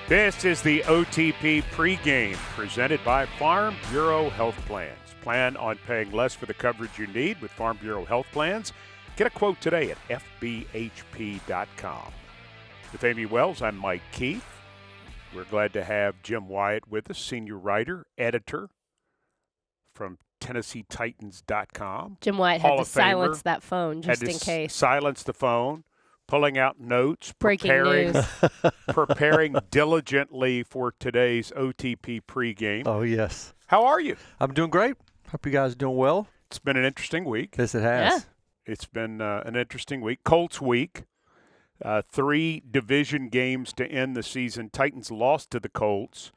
This is the OTP Pregame presented by Farm Bureau Health Plans. Plan on paying less for the coverage you need with Farm Bureau Health Plans. Get a quote today at fbhp.com. With Amy Wells, I'm Mike Keith. We're glad to have Jim Wyatt with us, senior writer, editor from TennesseeTitans.com. Jim Wyatt had to silence that phone just in case. Silence the phone, pulling out notes, Breaking news. preparing diligently for today's OTP pregame. Oh, yes. How are you? I'm doing great. Hope you guys are doing well. It's been an interesting week. Yes, it has. Yeah. It's been an interesting week. Colts week. 3 division games to end the season. Titans lost to the Colts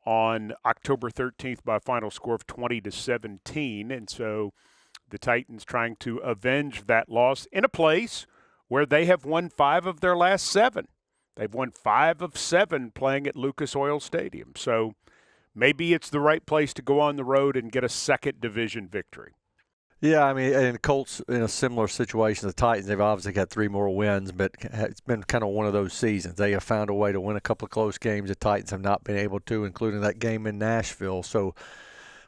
on October 13th by a final score of 20-17. And so the Titans trying to avenge that loss in a place where they have won 5 of their last 7. They've won 5 of 7 playing at Lucas Oil Stadium. So maybe it's the right place to go on the road and get a second division victory. Yeah, I mean, and Colts in a similar situation. The Titans, they've obviously got 3 more wins, but it's been kind of one of those seasons. They have found a way to win a couple of close games. The Titans have not been able to, including that game in Nashville. So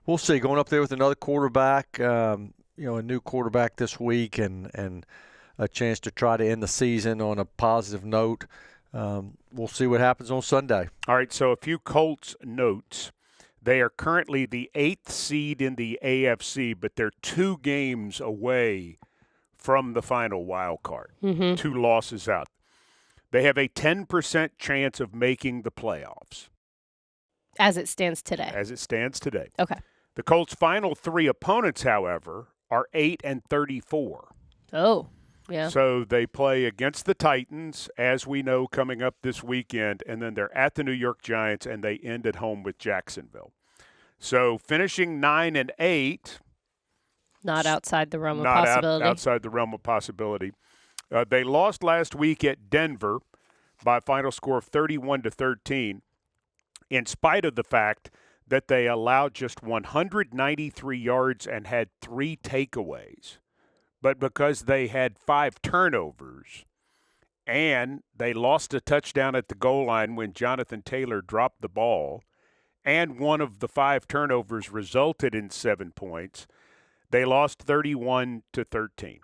we'll see. Going up there with another quarterback, a new quarterback this week, and a chance to try to end the season on a positive note. We'll see what happens on Sunday. All right, so a few Colts notes. They are currently the 8th seed in the AFC, but they're 2 games away from the final wild card. 2 losses out. They have a 10% chance of making the playoffs. As it stands today. As it stands today. Okay. The Colts' final 3 opponents, however, are 8 and 34. Oh, yeah. So they play against the Titans, as we know, coming up this weekend, and then they're at the New York Giants, and they end at home with Jacksonville. So finishing 9 and 8. Not outside the realm of possibility. Not outside the realm of possibility. They lost last week at Denver by a final score of 31-13, in spite of the fact that they allowed just 193 yards and had 3 takeaways. But because they had 5 turnovers and they lost a touchdown at the goal line when Jonathan Taylor dropped the ball, and one of the 5 turnovers resulted in 7 points, they lost 31-13.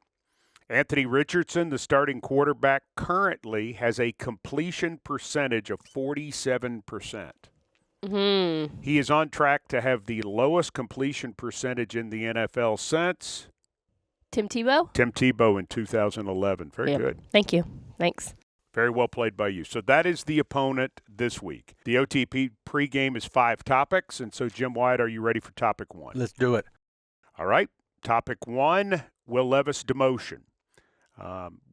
Anthony Richardson, the starting quarterback, currently has a completion percentage of 47%. He is on track to have the lowest completion percentage in the NFL since Tim Tebow? Tim Tebow in 2011. Very good. Thank you. Thanks. Very well played by you. So that is the opponent this week. The OTP pregame is 5 topics. And so, Jim Wyatt, are you ready for topic 1? Let's do it. All right. Topic 1, Will Levis demotion.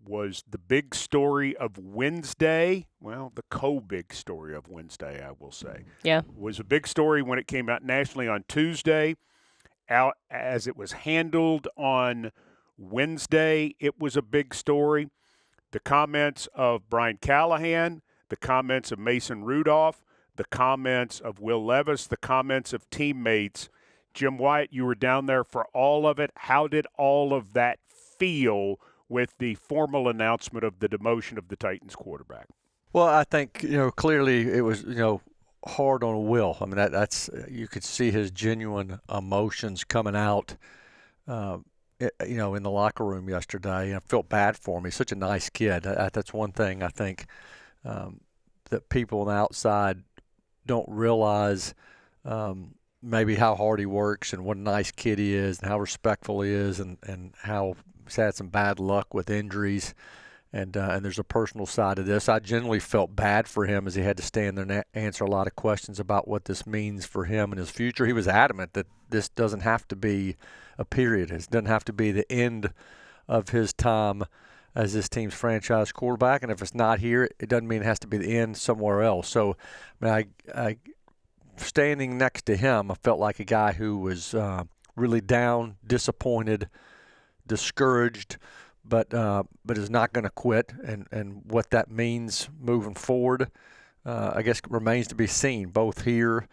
Was the big story of Wednesday. Well, the co-big story of Wednesday, I will say. Yeah. Was a big story when it came out nationally on Tuesday. Out as it was handled on Wednesday, it was a big story. The comments of Brian Callahan, the comments of Mason Rudolph, the comments of Will Levis, the comments of teammates. Jim Wyatt, you were down there for all of it. How did all of that feel with the formal announcement of the demotion of the Titans quarterback? Well, I think, clearly it was, hard on Will. I mean, that's you could see his genuine emotions coming out, in the locker room yesterday. I felt bad for him. He's such a nice kid. That's one thing I think that people on the outside don't realize maybe how hard he works and what a nice kid he is and how respectful he is and how he's had some bad luck with injuries. And there's a personal side of this. I generally felt bad for him as he had to stand there and answer a lot of questions about what this means for him and his future. He was adamant that this doesn't have to be a period. It doesn't have to be the end of his time as this team's franchise quarterback. And if it's not here, it doesn't mean it has to be the end somewhere else. So, I standing next to him, I felt like a guy who was really down, disappointed, discouraged, but is not going to quit, and what that means moving forward, I guess remains to be seen, both here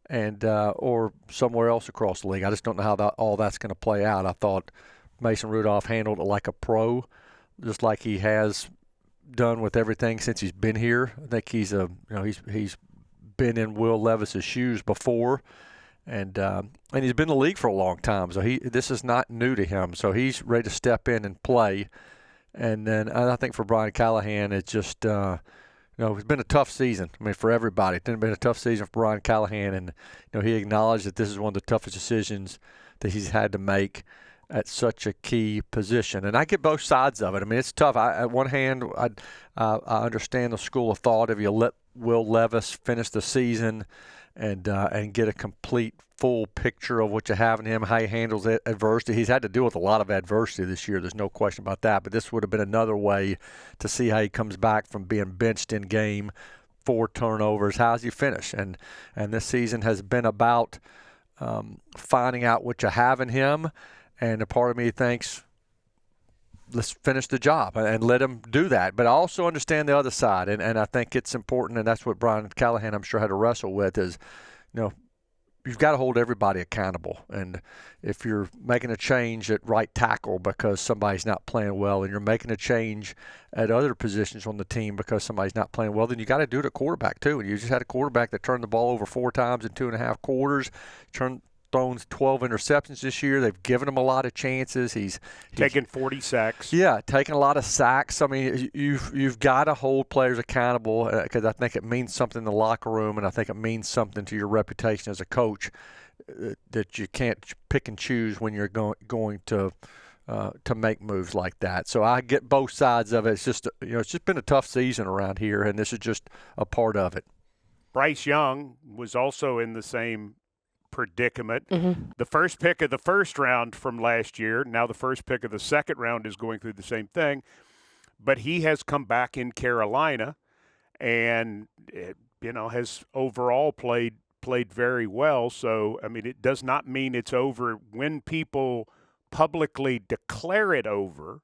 and or somewhere else across the league. I just don't know how all that's going to play out. I thought Mason Rudolph handled it like a pro, just like he has done with everything since he's been here. I think he's been in Will Levis's shoes before, and he's been in the league for a long time. So this is not new to him. So he's ready to step in and play. And then I think for Brian Callahan, it's just it's been a tough season. I mean, for everybody, it's been a tough season for Brian Callahan, and he acknowledged that this is one of the toughest decisions that he's had to make at such a key position. And I get both sides of it. I mean, it's tough. At one hand, I understand the school of thought if you let Will Levis finish the season and get a complete full picture of what you have in him, how he handles adversity. He's had to deal with a lot of adversity this year. There's no question about that. But this would have been another way to see how he comes back from being benched in game, 4 turnovers. How does he finish? And this season has been about finding out what you have in him. And a part of me thinks, let's finish the job and let him do that. But I also understand the other side, and I think it's important, and that's what Brian Callahan, I'm sure, had to wrestle with is, you've got to hold everybody accountable. And if you're making a change at right tackle because somebody's not playing well, and you're making a change at other positions on the team because somebody's not playing well, then you got to do it at quarterback too. And you just had a quarterback that turned the ball over 4 times in 2.5 quarters, thrown 12 interceptions this year. They've given him a lot of chances. He's taken 40 sacks. Yeah, taking a lot of sacks. I mean, you've got to hold players accountable because I think it means something in the locker room, and I think it means something to your reputation as a coach that you can't pick and choose when you're going to make moves like that. So I get both sides of it. It's just it's just been a tough season around here, and this is just a part of it. Bryce Young was also in the same predicament. The first pick of the first round from last year, now the first pick of the second round is going through the same thing, but he has come back in Carolina and has overall played very well. So I mean, it does not mean it's over. When people publicly declare it over,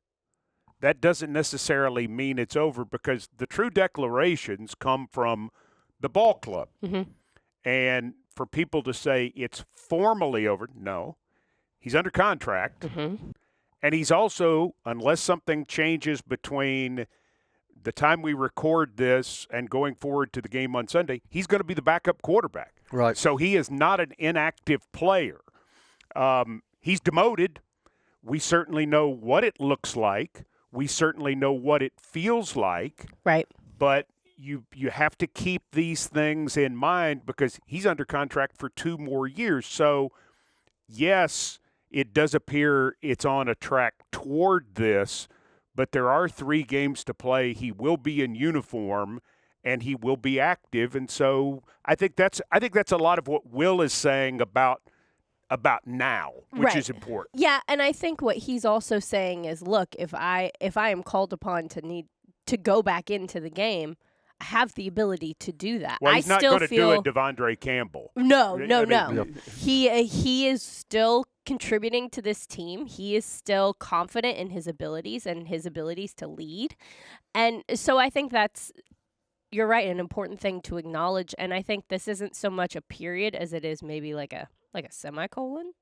that doesn't necessarily mean it's over, because the true declarations come from the ball club. And for people to say it's formally over, no. He's under contract. And he's also, unless something changes between the time we record this and going forward to the game on Sunday, he's going to be the backup quarterback. Right. So he is not an inactive player. He's demoted. We certainly know what it looks like. We certainly know what it feels like. Right. But you have to keep these things in mind because he's under contract for 2 more years. So, yes, it does appear it's on a track toward this, but there are 3 games to play. He will be in uniform and he will be active. And so I think that's a lot of what Will is saying about now, which is important. Yeah, and I think what he's also saying is, look, if I am called upon to need to go back into the game, I have the ability to do that. Well, he's not going to do it Devondre Campbell. No. He is still contributing to this team. He is still confident in his abilities and his abilities to lead. And so I think you're right, an important thing to acknowledge. And I think this isn't so much a period as it is maybe like a semicolon.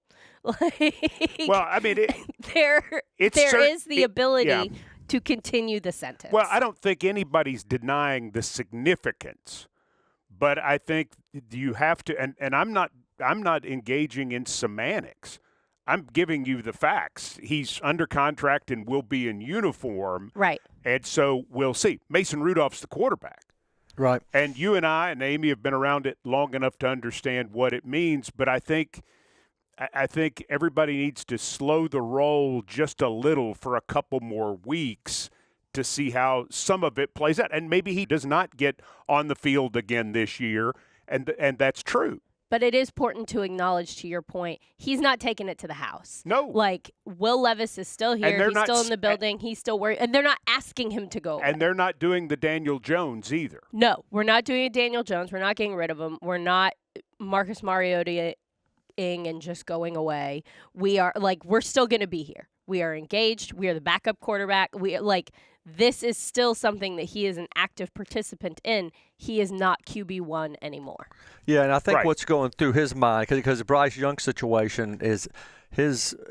Well, I mean, there is the ability to continue the sentence. Well, I don't think anybody's denying the significance, but I think you have to, and I'm not engaging in semantics. I'm giving you the facts. He's under contract and will be in uniform. Right. And so we'll see. Mason Rudolph's the quarterback. Right. And you and I and Amy have been around it long enough to understand what it means, but I think everybody needs to slow the roll just a little for a couple more weeks to see how some of it plays out. And maybe he does not get on the field again this year, and that's true. But it is important to acknowledge, to your point, he's not taking it to the house. No. Like, Will Levis is still here. He's still in the building. He's still worried. And they're not asking him to go away. And they're not doing the Daniel Jones either. No, we're not doing a Daniel Jones. We're not getting rid of him. We're not Marcus Mariota and just going away. We're still going to be here. We are engaged. We are the backup quarterback. This is still something that he is an active participant in. He is not QB1 anymore. Yeah, and I think what's going through his mind, because Bryce Young's situation is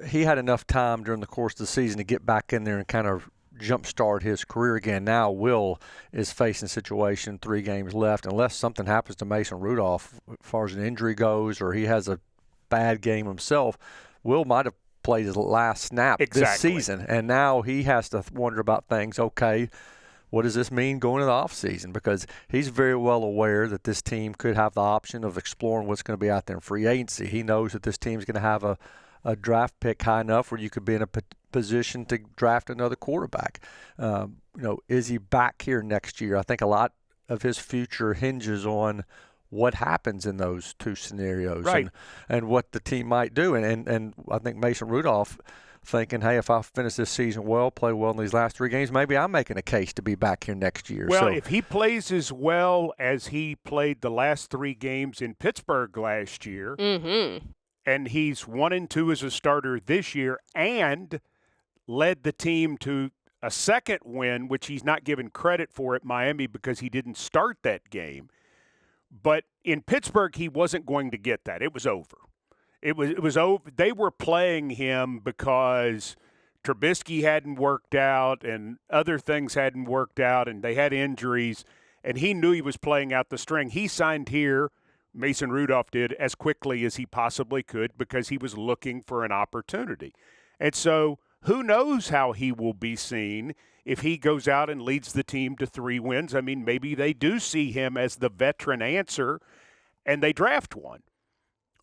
he had enough time during the course of the season to get back in there and kind of jumpstart his career again. Now Will is facing a situation, 3 games left, unless something happens to Mason Rudolph as far as an injury goes or he has a bad game himself. Will might have played his last snap this season, and now he has to wonder about things. Okay, what does this mean going into the offseason? Because he's very well aware that this team could have the option of exploring what's going to be out there in free agency. He knows that this team's going to have a draft pick high enough where you could be in a position to draft another quarterback. Is he back here next year? I think a lot of his future hinges on what happens in those 2 scenarios, right, and what the team might do. And I think Mason Rudolph thinking, hey, if I finish this season well, play well in these last 3 games, maybe I'm making a case to be back here next year. Well, if he plays as well as he played the last 3 games in Pittsburgh last year, and he's 1-2 as a starter this year and led the team to a second win, which he's not given credit for at Miami because he didn't start that game. But in Pittsburgh, he wasn't going to get that. It was over. It was over. They were playing him because Trubisky hadn't worked out and other things hadn't worked out, and they had injuries, and he knew he was playing out the string. He signed here, Mason Rudolph did, as quickly as he possibly could because he was looking for an opportunity. And so who knows how he will be seen if he goes out and leads the team to 3 wins. I mean, maybe they do see him as the veteran answer and they draft one.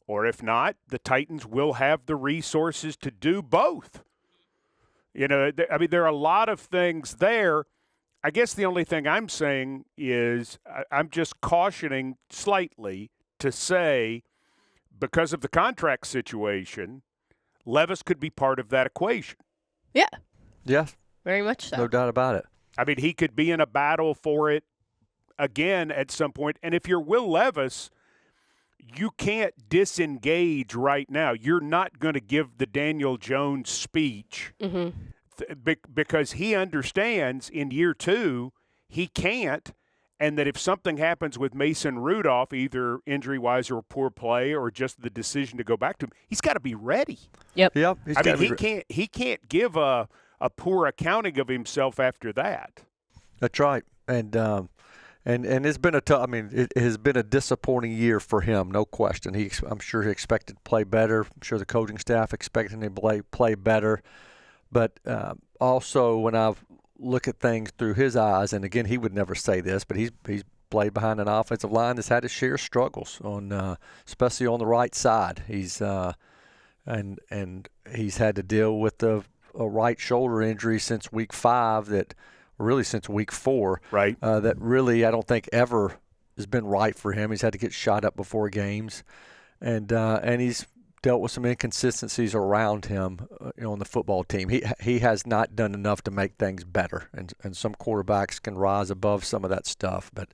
Or if not, the Titans will have the resources to do both. There are a lot of things there. I guess the only thing I'm saying is I'm just cautioning slightly to say, because of the contract situation, Levis could be part of that equation. Yeah. Yes. Very much so. No doubt about it. I mean, he could be in a battle for it again at some point. And if you're Will Levis, you can't disengage right now. You're not going to give the Daniel Jones speech because he understands in year 2 he can't, and that if something happens with Mason Rudolph, either injury-wise or poor play or just the decision to go back to him, he's got to be ready. Yep. He can't give a poor accounting of himself after that. That's right. And it's been it has been a disappointing year for him, no question. I'm sure he expected to play better. I'm sure the coaching staff expected him to play better. But also when I look at things through his eyes, and again, he would never say this, but he's played behind an offensive line that's had his share of struggles especially on the right side. He's and he's had to deal with a right shoulder injury since week 5 really since week 4. Right. That really I don't think ever has been right for him. He's had to get shot up before games, and he's dealt with some inconsistencies around him on the football team. He has not done enough to make things better, and some quarterbacks can rise above some of that stuff, but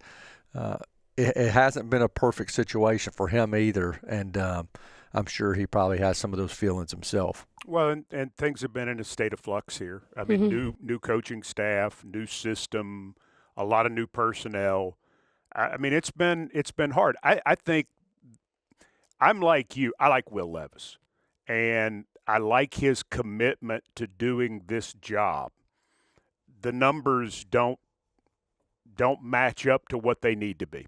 it hasn't been a perfect situation for him either, and I'm sure he probably has some of those feelings himself. Well, and things have been in a state of flux here. I mean, new coaching staff, new system, a lot of new personnel. I mean, it's been hard. I think I'm like you. I like Will Levis, and I like his commitment to doing this job. The numbers don't match up to what they need to be.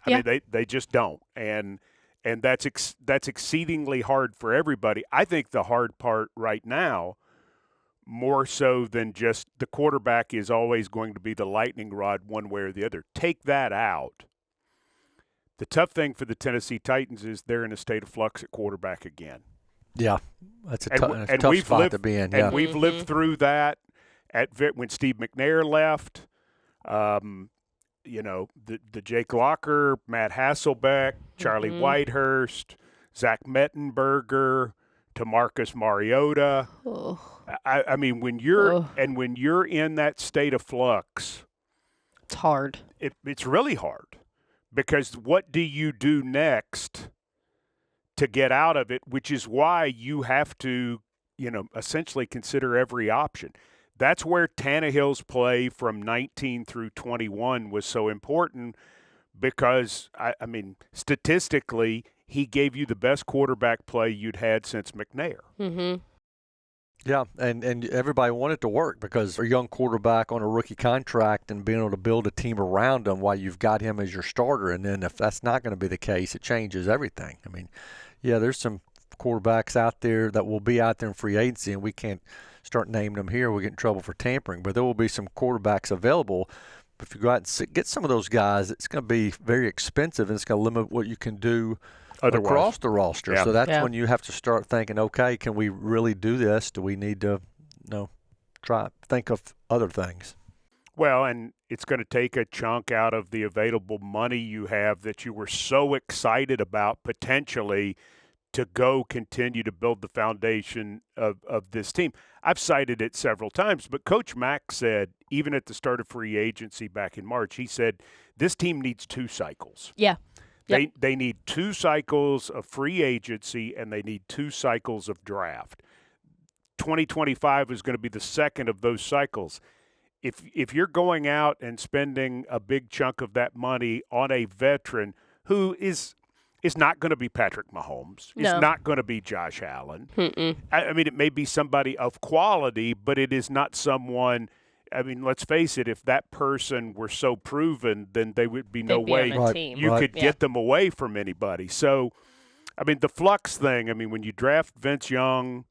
I mean, they just don't, and that's exceedingly hard for everybody. I think the hard part right now, more so than just the quarterback is always going to be the lightning rod one way or the other. Take that out. The tough thing for the Tennessee Titans is they're in a state of flux at quarterback again. Yeah, that's a tough spot to be in. Yeah. And we've lived through that when Steve McNair left. The Jake Locker, Matt Hasselbeck, Charlie Whitehurst, Zach Mettenberger, Tamarcus Mariota. I mean, when you're in that state of flux, it's hard. It's really hard, because what do you do next to get out of it? Which is why you have to, essentially consider every option. That's where Tannehill's play from 19 through 21 was so important, because, I mean, statistically, he gave you the best quarterback play you'd had since McNair. Yeah, and everybody wanted it to work because a young quarterback on a rookie contract and being able to build a team around him while you've got him as your starter. And then if that's not going to be the case, it changes everything. I mean, yeah, there's some quarterbacks out there that will be out there in free agency, and we can't start naming them here. We'll get in trouble for tampering. But there will be some quarterbacks available. But if you go out and get some of those guys, it's going to be very expensive, and it's going to limit what you can do across the roster. Yeah. So that's when you have to start thinking, okay, can we really do this? Do we need to think of other things? Well, and it's going to take a chunk out of the available money you have that you were so excited about potentially to go continue to build the foundation of this team. I've cited it several times, but Coach Mack said, even at the start of free agency back in March, he said, this team needs 2 cycles. Yeah. They need 2 cycles of free agency, and they need 2 cycles of draft. 2025 is going to be the second of those cycles. If you're going out and spending a big chunk of that money on a veteran who is not going to be Patrick Mahomes, is not going to be Josh Allen. I mean, it may be somebody of quality, but it is not someone – I mean, let's face it, if that person were so proven, then there would be no way you could get them away from anybody. So, I mean, the flux thing, I mean, when you draft Vince Young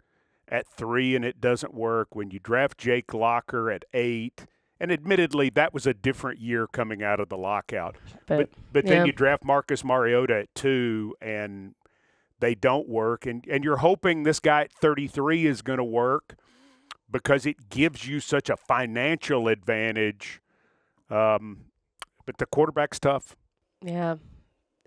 at 3 and it doesn't work, when you draft Jake Locker at 8, and admittedly that was a different year coming out of the lockout. But then you draft Marcus Mariota at 2 and they don't work. And you're hoping this guy at 33 is going to work, because it gives you such a financial advantage. But the quarterback's tough. Yeah.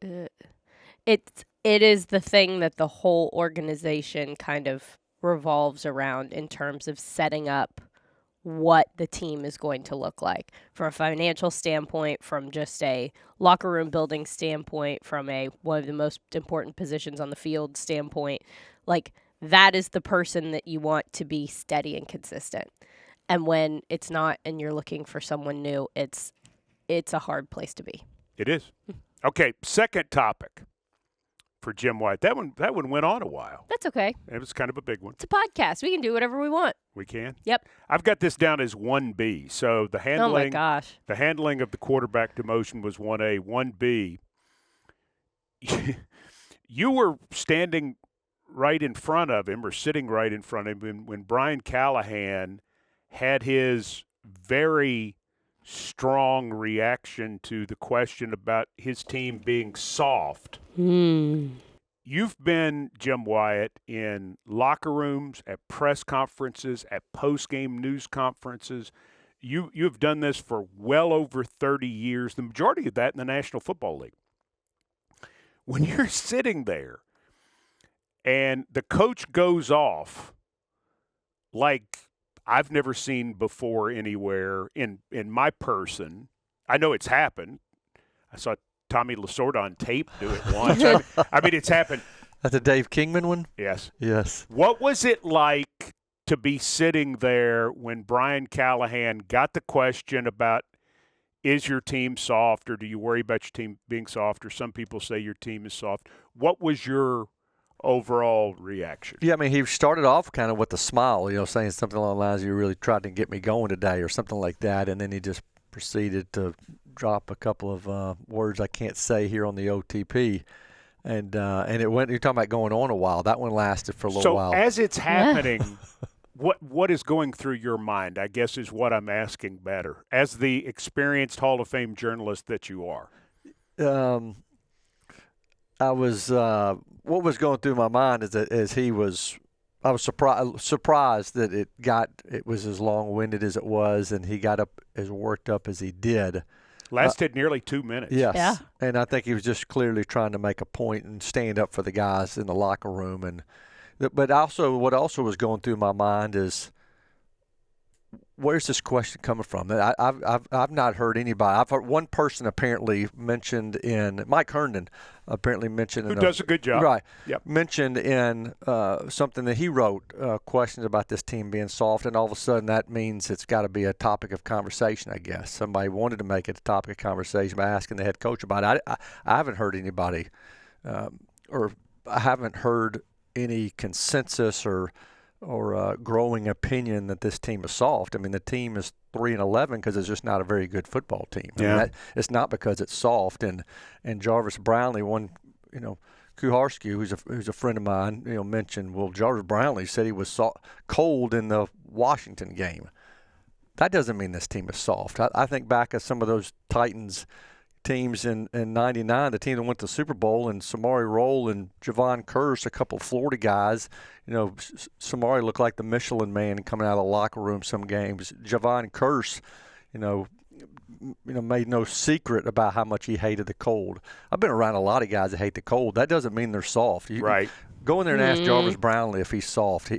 It is the thing that the whole organization kind of revolves around in terms of setting up what the team is going to look like from a financial standpoint, from just a locker room building standpoint, from one of the most important positions on the field standpoint. Like, that is the person that you want to be steady and consistent. And when it's not and you're looking for someone new, it's a hard place to be. It is. Okay, second topic for Jim Wyatt. That one went on a while. That's okay. It was kind of a big one. It's a podcast. We can do whatever we want. We can? Yep. I've got this down as 1B. So the handling, oh my gosh, the handling of the quarterback demotion was 1A. 1B, you were standing right in front of him, or sitting right in front of him, when Brian Callahan had his very strong reaction to the question about his team being soft. You've been, Jim Wyatt, in locker rooms, at press conferences, at post-game news conferences. You've done this for well over 30 years, the majority of that in the National Football League. When you're sitting there and the coach goes off like I've never seen before anywhere in my person. I know it's happened. I saw Tommy Lasorda on tape do it once. I mean, it's happened. That's the Dave Kingman one? Yes. Yes. What was it like to be sitting there when Brian Callahan got the question about, is your team soft, or do you worry about your team being soft, or some people say your team is soft? What was your overall reaction? Yeah, I mean, he started off kind of with a smile, saying something along the lines, you really tried to get me going today, or something like that, and then he just proceeded to drop a couple of words I can't say here on the OTP, and it went. You're talking about going on a while. That one lasted for a little while. So as it's happening, what is going through your mind, I guess, is what I'm asking better, as the experienced Hall of Fame journalist that you are. What was going through my mind is that I was surprised that it was as long-winded as it was, and he got up as worked up as he did. Lasted nearly 2 minutes. Yes. Yeah. And I think he was just clearly trying to make a point and stand up for the guys in the locker room. But also, what also was going through my mind is, where's this question coming from? I've not heard anybody. I've heard one person apparently mentioned in Mike Herndon apparently mentioned who does a good job, right? Yep. Mentioned in something that he wrote, questions about this team being soft, and all of a sudden that means it's got to be a topic of conversation. I guess somebody wanted to make it a topic of conversation by asking the head coach about it. I haven't heard anybody, or I haven't heard any consensus or growing opinion that this team is soft. I mean, the team is 3-11 because it's just not a very good football team. I mean, it's not because it's soft. And Jarvis Brownlee, Kuharski, who's a friend of mine, mentioned, well, Jarvis Brownlee said he was cold in the Washington game. That doesn't mean this team is soft. I think back at some of those Titans teams in '99, the team that went to the Super Bowl, and Samari Rolle and Javon Curse, a couple of Florida guys. Samari looked like the Michelin Man coming out of the locker room some games. Javon Curse, made no secret about how much he hated the cold. I've been around a lot of guys that hate the cold. That doesn't mean they're soft. Right. Go in there and ask Jarvis Brownlee if he's soft.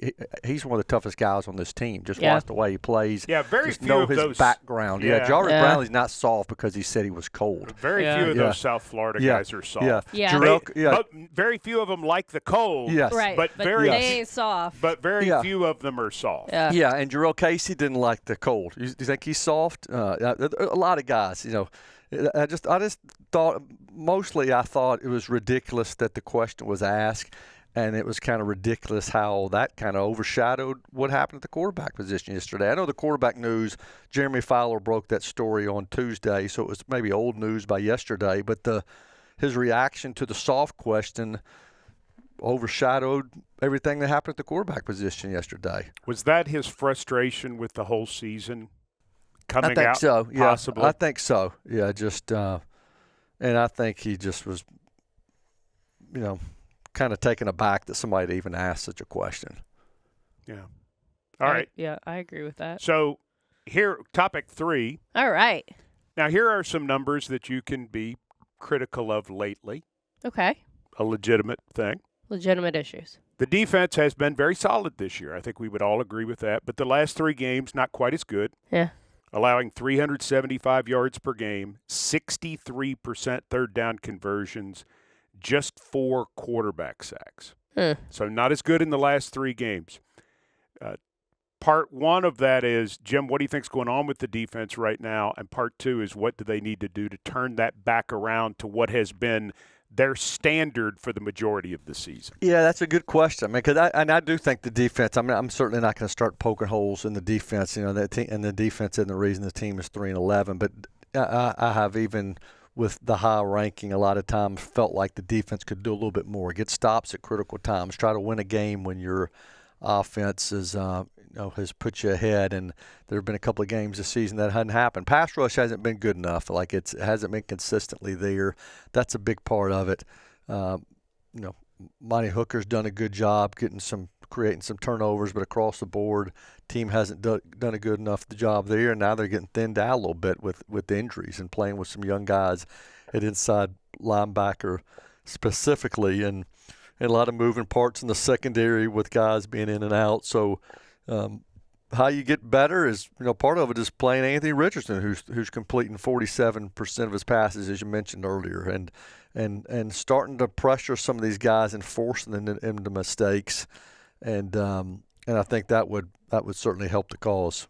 He's one of the toughest guys on this team. Just watch the way he plays. Yeah, just know his background. Yeah, Jarvis Brownlee's not soft because he said he was cold. Very few of those South Florida guys are soft. Yeah. Very few of them like the cold. Yes. Right. But they ain't soft. But very few of them are soft. Yeah, and Jarrell Casey didn't like the cold. Do you think he's soft? A lot of guys, I just thought I thought it was ridiculous that the question was asked. And it was kind of ridiculous how that kind of overshadowed what happened at the quarterback position yesterday. I know the quarterback news, Jeremy Fowler broke that story on Tuesday, so it was maybe old news by yesterday. But his reaction to the soft question overshadowed everything that happened at the quarterback position yesterday. Was that his frustration with the whole season coming out? I think so, yeah. Possibly? I think so, yeah. And I think he just was, kind of taken aback that somebody even asked such a question. Yeah. All right. I agree with that. So here, topic 3. All right. Now, here are some numbers that you can be critical of lately. Okay. A legitimate thing. Legitimate issues. The defense has been very solid this year. I think we would all agree with that. But the last 3 games, not quite as good. Yeah. Allowing 375 yards per game, 63% third down conversions, just 4 quarterback sacks. So not as good in the last 3 games. Part 1 of that is, Jim, what do you think's going on with the defense right now? And part 2 is, what do they need to do to turn that back around to what has been their standard for the majority of the season? Yeah, that's a good question. I mean, I do think the defense. I mean, I'm certainly not going to start poking holes in the defense. And the defense isn't the reason the team is 3-11. But I have, even with the high ranking, a lot of times felt like the defense could do a little bit more, get stops at critical times, try to win a game when your offense is, has put you ahead. And there have been a couple of games this season that hadn't happened. Pass rush hasn't been good enough. Like, it hasn't been consistently there. That's a big part of it. Monty Hooker's done a good job creating some turnovers, but across the board, team hasn't done a good enough job there. And now they're getting thinned out a little bit with injuries and playing with some young guys at inside linebacker specifically, and a lot of moving parts in the secondary with guys being in and out. So how you get better is, part of it is playing Anthony Richardson, who's completing 47% of his passes, as you mentioned earlier, and starting to pressure some of these guys and forcing them into mistakes. And I think that would certainly help the cause.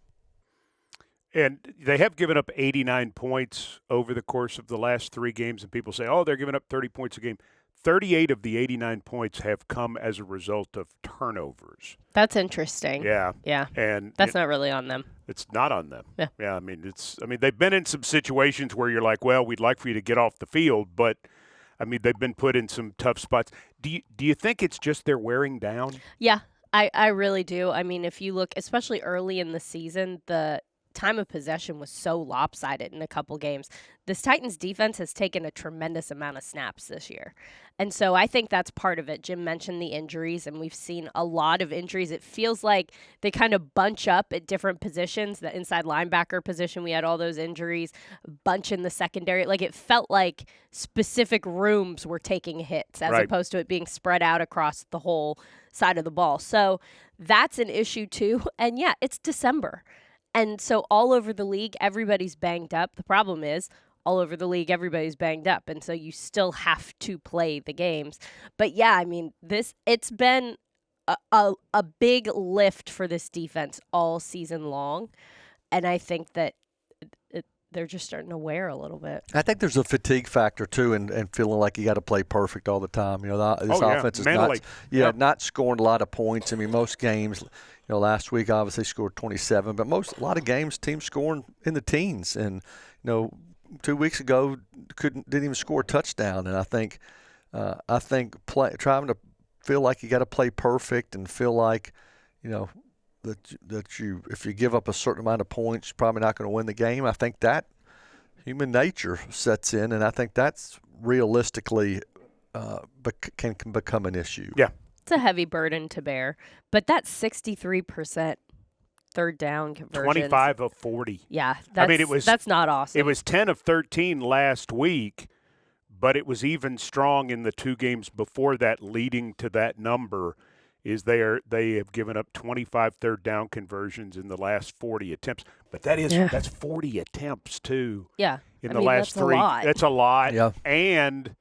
And they have given up 89 points over the course of the last 3 games, and people say, oh, they're giving up 30 points a game. 38 of the 89 points have come as a result of turnovers. That's interesting. Yeah. Yeah. And that's not really on them. It's not on them. Yeah. Yeah. I mean, they've been in some situations where you're like, well, we'd like for you to get off the field, but I mean, they've been put in some tough spots. Do you think it's just they're wearing down? Yeah, I really do. I mean, if you look, especially early in the season, the time of possession was so lopsided in a couple games. This Titans defense has taken a tremendous amount of snaps this year. And so I think that's part of it. Jim mentioned the injuries, and we've seen a lot of injuries. It feels like they kind of bunch up at different positions. The inside linebacker position, we had all those injuries, bunch in the secondary. Like, it felt like specific rooms were taking hits as opposed to it being spread out across the whole side of the ball. So that's an issue too. And yeah, it's December. And so all over the league, everybody's banged up. The problem is, all over the league, everybody's banged up. And so you still have to play the games. But yeah, I mean, it's been a big lift for this defense all season long. And I think that they're just starting to wear a little bit. I think there's a fatigue factor too, and feeling like you got to play perfect all the time. This offense is mentally. not scoring a lot of points. I mean, most games, last week obviously scored 27, but a lot of games teams scoring in the teens, and 2 weeks ago didn't even score a touchdown. And I think trying to feel like you got to play perfect and feel like that if you give up a certain amount of points, you're probably not going to win the game. I think that human nature sets in, and I think that's realistically can become an issue. Yeah. It's a heavy burden to bear, but that's 63% third down conversions. 25 of 40. Yeah, that's not awesome. It was 10 of 13 last week, but it was even strong in the 2 games before that, leading to that number. They have given up 25 third down conversions in the last 40 attempts. But that's 40 attempts too. Yeah. In the last 3. That's a lot. Yeah. And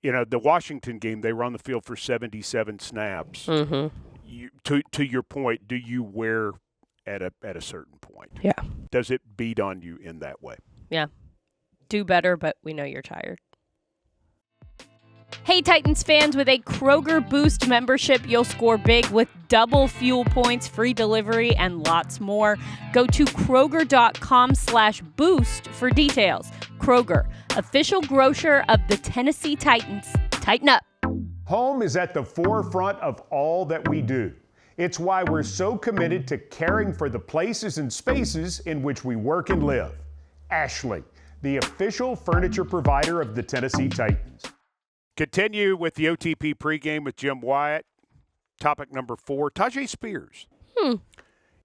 the Washington game, they were on the field for 77 snaps. Mm-hmm. To your point, do you wear at a certain point? Yeah. Does it beat on you in that way? Yeah. Do better, but we know you're tired. Hey Titans fans, with a Kroger Boost membership, you'll score big with double fuel points, free delivery, and lots more. Go to Kroger.com/boost for details. Kroger, official grocer of the Tennessee Titans. Tighten up. Home is at the forefront of all that we do. It's why we're so committed to caring for the places and spaces in which we work and live. Ashley, the official furniture provider of the Tennessee Titans. Continue with the OTP pregame with Jim Wyatt. Topic number 4, Tyjae Spears.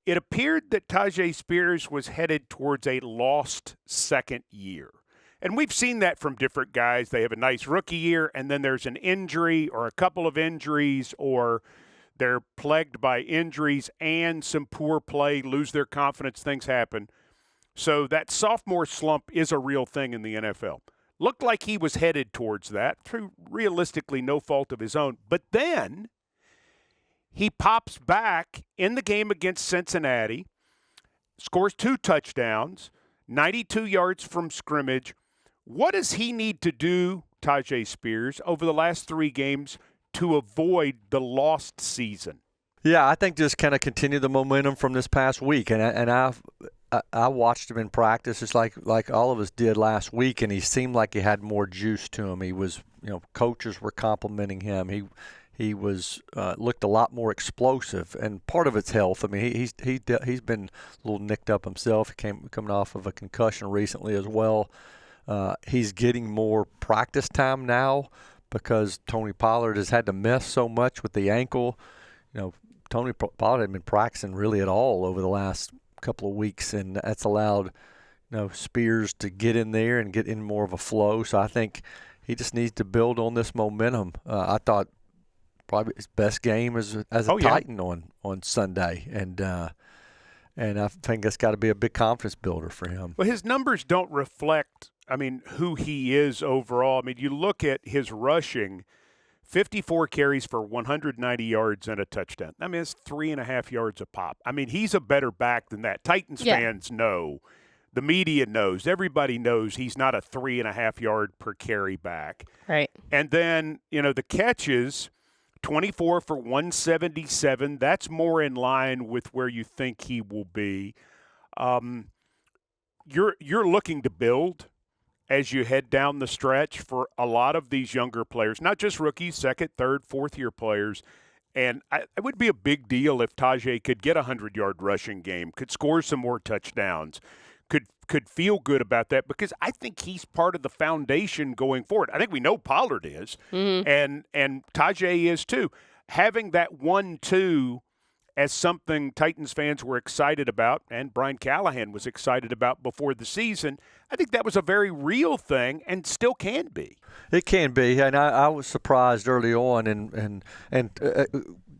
It appeared that Tyjae Spears was headed towards a lost second year. And we've seen that from different guys. They have a nice rookie year, and then there's an injury or a couple of injuries, or they're plagued by injuries and some poor play, lose their confidence, things happen. So that sophomore slump is a real thing in the NFL. Looked like he was headed towards that through realistically no fault of his own. But then he pops back in the game against Cincinnati, scores 2 touchdowns, 92 yards from scrimmage. What does he need to do, Tyjae Spears, over the last 3 games to avoid the lost season? Yeah, I think just kind of continue the momentum from this past week. And I watched him in practice just like all of us did last week, and he seemed like he had more juice to him. He was, coaches were complimenting him. He was looked a lot more explosive, and part of it's health. I mean, he's been a little nicked up himself. He coming off of a concussion recently as well. He's getting more practice time now because Tony Pollard has had to miss so much with the ankle. Tony Pollard hadn't been practicing really at all over the last couple of weeks, and that's allowed Spears to get in there and get in more of a flow. So I think he just needs to build on this momentum. I thought probably his best game as a Titan on Sunday, and I think that's got to be a big confidence builder for him. Well, his numbers don't reflect, who he is overall. You look at his rushing, 54 carries for 190 yards and a touchdown. It's 3.5 yards a pop. He's a better back than that. Titans fans know. The media knows. Everybody knows he's not a 3.5 yard per carry back. Right. And then, the catches, 24 for 177. That's more in line with where you think he will be. You're looking to build as you head down the stretch for a lot of these younger players, not just rookies, second, third, fourth-year players. And it would be a big deal if Tyjae could get a 100-yard rushing game, could score some more touchdowns, could feel good about that, because I think he's part of the foundation going forward. I think we know Pollard is, and Tyjae is too. Having that 1-2 as something Titans fans were excited about, and Brian Callahan was excited about before the season, I think that was a very real thing and still can be. It can be, and I was surprised early on, and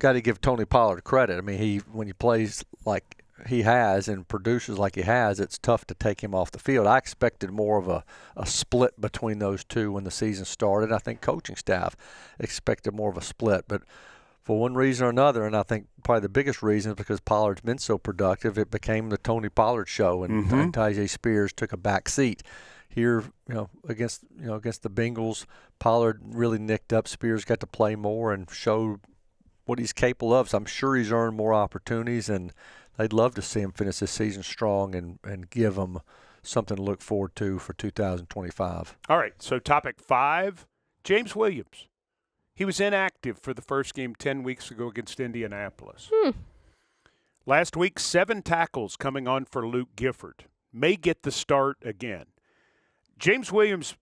got to give Tony Pollard credit. When he plays like he has and produces like he has, it's tough to take him off the field. I expected more of a split between those two when the season started. I think coaching staff expected more of a split, but for one reason or another, and I think probably the biggest reason is because Pollard's been so productive, it became the Tony Pollard show, and Tyjae Spears took a back seat. Here, against the Bengals, Pollard really nicked up. Spears got to play more and showed what he's capable of. So I'm sure he's earned more opportunities, and they'd love to see him finish this season strong and give him something to look forward to for 2025. All right, so topic 5, James Williams. He was inactive for the first game 10 weeks ago against Indianapolis. Last week, 7 tackles coming on for Luke Gifford. May get the start again. James Williams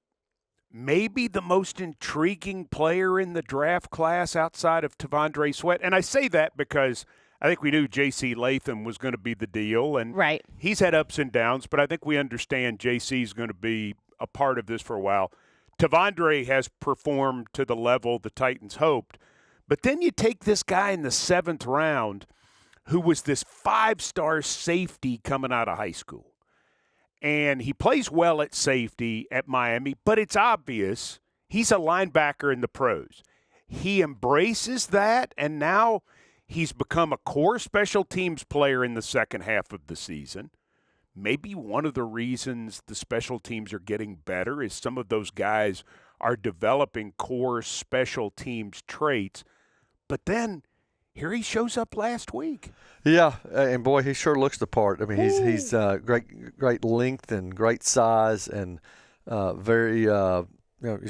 may be the most intriguing player in the draft class outside of Tavondre Sweat. And I say that because I think we knew J.C. Latham was going to be the deal. And he's had ups and downs, but I think we understand J.C. is going to be a part of this for a while. Tavondre has performed to the level the Titans hoped. But then you take this guy in the 7th round who was this 5-star safety coming out of high school. And he plays well at safety at Miami, but it's obvious he's a linebacker in the pros. He embraces that, and now he's become a core special teams player in the second half of the season. Maybe one of the reasons the special teams are getting better is some of those guys are developing core special teams traits. But then here he shows up last week. Yeah, and boy, he sure looks the part. I mean, he's great length and great size, and very he's a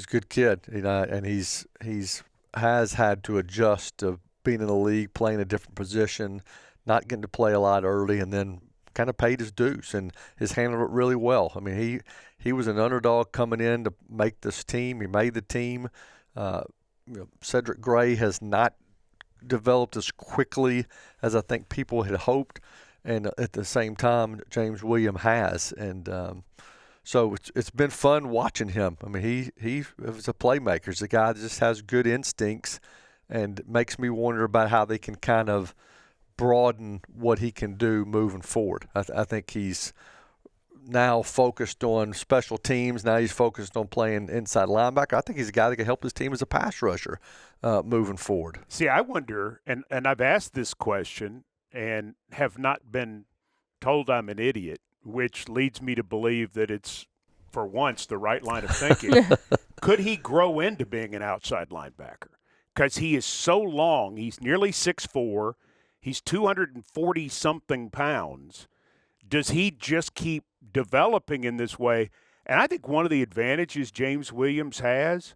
good kid. And he's has had to adjust to being in the league, playing a different position, not getting to play a lot early, and then kind of paid his dues and has handled it really well. I mean, he was an underdog coming in to make this team. He made the team. Cedric Gray has not developed as quickly as I think people had hoped, and at the same time, James Williams has. And so it's been fun watching him. I mean, he is a playmaker. He's a guy that just has good instincts, and makes me wonder about how they can kind of broaden what he can do moving forward. I think he's now focused on special teams. Now he's focused on playing inside linebacker. I think he's a guy that can help his team as a pass rusher moving forward. See, I wonder, and I've asked this question and have not been told I'm an idiot, which leads me to believe that it's, for once, the right line of thinking. Could he grow into being an outside linebacker? Because he is so long. He's nearly 6'4". He's 240-something pounds. Does he just keep developing in this way? And I think one of the advantages James Williams has,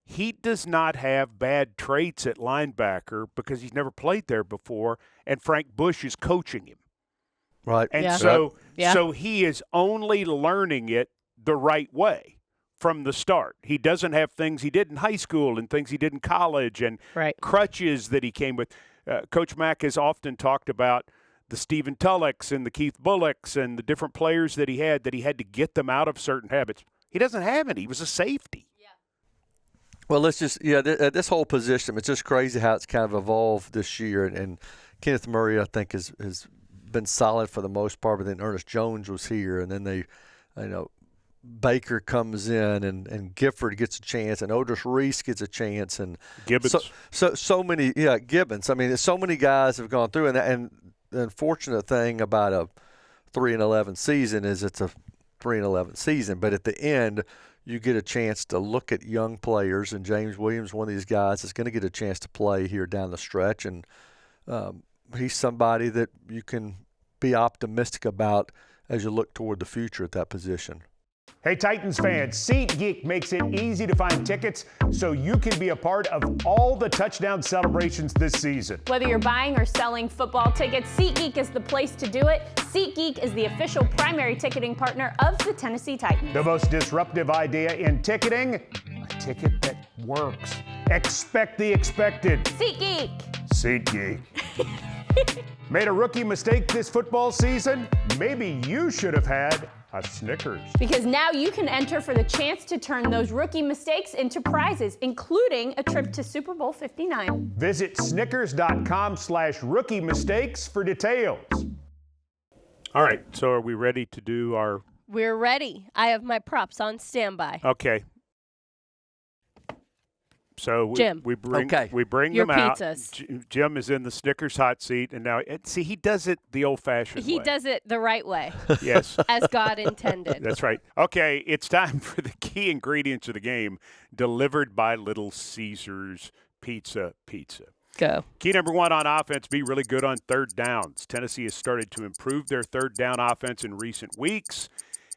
he does not have bad traits at linebacker because he's never played there before, and Frank Bush is coaching him. Right. And so he is only learning it the right way from the start. He doesn't have things he did in high school and things he did in college and crutches that he came with. Coach Mack has often talked about the Stephen Tullocks and the Keith Bullocks and the different players that he had to get them out of certain habits. He doesn't have any. He was a safety. Yeah. Well, this whole position, it's just crazy how it's kind of evolved this year. And Kenneth Murray, I think, has been solid for the most part, but then Ernest Jones was here, and then Baker comes in, and Gifford gets a chance, and Odris Reese gets a chance, and Gibbons. So many, Gibbons. I mean, so many guys have gone through, and the unfortunate thing about a 3-11 season is it's a 3-11 season, but at the end, you get a chance to look at young players, and James Williams, one of these guys, is going to get a chance to play here down the stretch, and he's somebody that you can be optimistic about as you look toward the future at that position. Hey, Titans fans, SeatGeek makes it easy to find tickets so you can be a part of all the touchdown celebrations this season. Whether you're buying or selling football tickets, SeatGeek is the place to do it. SeatGeek is the official primary ticketing partner of the Tennessee Titans. The most disruptive idea in ticketing, a ticket that works. Expect the expected. SeatGeek. SeatGeek. Made a rookie mistake this football season? Maybe you should have had a Snickers. Because now you can enter for the chance to turn those rookie mistakes into prizes, including a trip to Super Bowl 59. Visit Snickers.com/rookie mistakes for details. All right, so are we ready to do our... We're ready. I have my props on standby. Okay. So Jim. we bring Your them out. pizzas. Jim is in the Snickers hot seat, and now see he does it the old-fashioned way. He does it the right way. Yes, as God intended. That's right. Okay, it's time for the key ingredients of the game, delivered by Little Caesars Pizza. Go. Key number 1 on offense: be really good on third downs. Tennessee has started to improve their third down offense in recent weeks,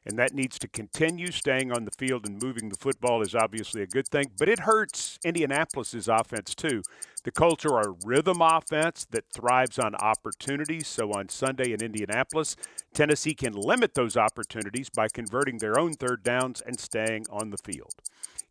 and that needs to continue. Staying on the field and moving the football is obviously a good thing, but it hurts Indianapolis's offense too. The Colts are a rhythm offense that thrives on opportunities, so on Sunday in Indianapolis, Tennessee can limit those opportunities by converting their own third downs and staying on the field.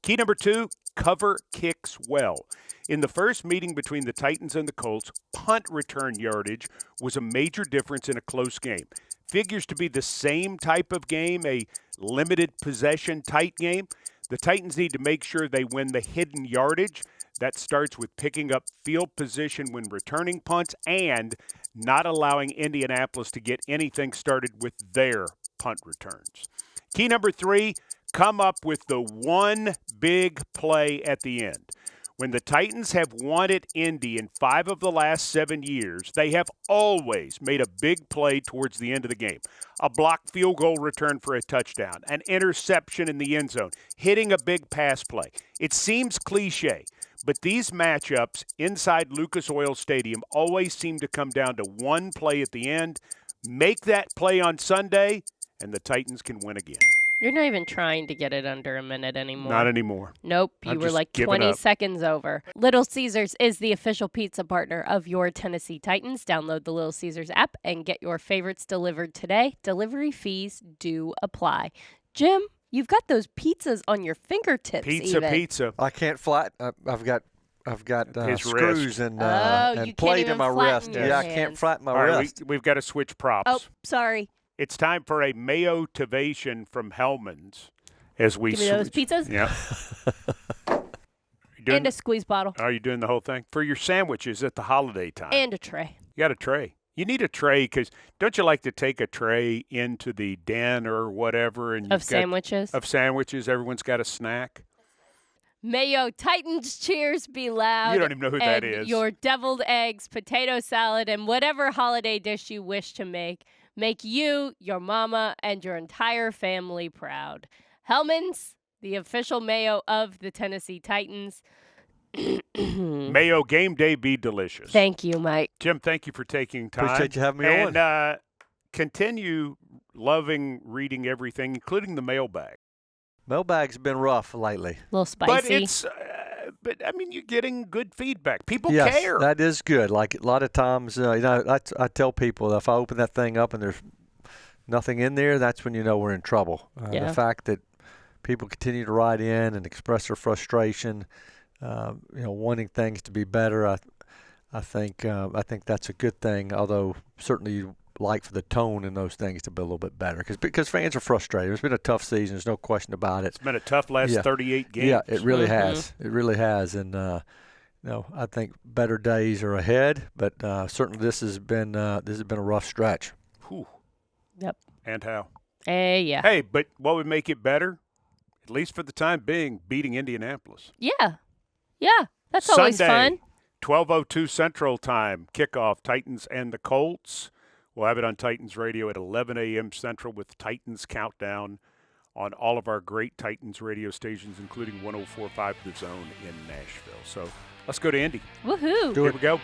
Key number 2, cover kicks well. In the first meeting between the Titans and the Colts, punt return yardage was a major difference in a close game. Figures to be the same type of game, a limited possession tight game. The Titans need to make sure they win the hidden yardage. That starts with picking up field position when returning punts and not allowing Indianapolis to get anything started with their punt returns. Key number 3, come up with the one big play at the end. When the Titans have won at Indy in 5 of the last 7 years, they have always made a big play towards the end of the game. A blocked field goal return for a touchdown, an interception in the end zone, hitting a big pass play. It seems cliche, but these matchups inside Lucas Oil Stadium always seem to come down to one play at the end. Make that play on Sunday, and the Titans can win again. You're not even trying to get it under a minute anymore. Not anymore. Nope, you were like 20 seconds over. Little Caesars is the official pizza partner of your Tennessee Titans. Download the Little Caesars app and get your favorites delivered today. Delivery fees do apply. Jim, you've got those pizzas on your fingertips. Pizza. I can't flat. I've got screws and you plate can't in my even wrist. flatten your Yeah, I hands. can't flatten my All right, wrist. we've got to switch props. Oh, sorry. It's time for a mayo-tivation from Hellman's as we Give me those pizzas. Yeah. And a squeeze bottle. Are you doing the whole thing? For your sandwiches at the holiday time. And a tray. You got a tray. You need a tray because don't you like to take a tray into the den or whatever? And Of sandwiches? Of sandwiches. Everyone's got a snack. Mayo Titans cheers be loud. You don't even know who that is. Your deviled eggs, potato salad, and whatever holiday dish you wish to make you, your mama, and your entire family proud. Hellman's, the official mayo of the Tennessee Titans. Mayo game day be delicious. Thank you, Mike. Jim, thank you for taking time. Appreciate you having me on. And continue loving reading everything, including the mailbag. Mailbag's been rough lately. A little spicy. But it's, I mean, you're getting good feedback. People Yes, care. that is good. Like a lot of times, I tell people that if I open that thing up and there's nothing in there, that's when you know we're in trouble. The fact that people continue to write in and express their frustration, wanting things to be better, I think that's a good thing. Although certainly you like for the tone in those things to be a little bit better because fans are frustrated. It's been a tough season. There's no question about it. It's been a tough last 38 games. Yeah, it really has. It really has. And I think better days are ahead. But certainly this has been a rough stretch. Whew. Yep. And how? Yeah. Hey, but what would make it better, at least for the time being, beating Indianapolis? Yeah. That's always fun. 12:02 Central Time, kickoff, Titans and the Colts. We'll have it on Titans Radio at 11 a.m. Central with Titans Countdown on all of our great Titans radio stations, including 104.5 The Zone in Nashville. So let's go to Indy. Woohoo. Here we go.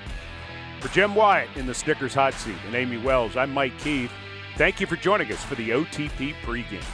For Jim Wyatt in the Snickers hot seat and Amy Wells, I'm Mike Keith. Thank you for joining us for the OTP pregame.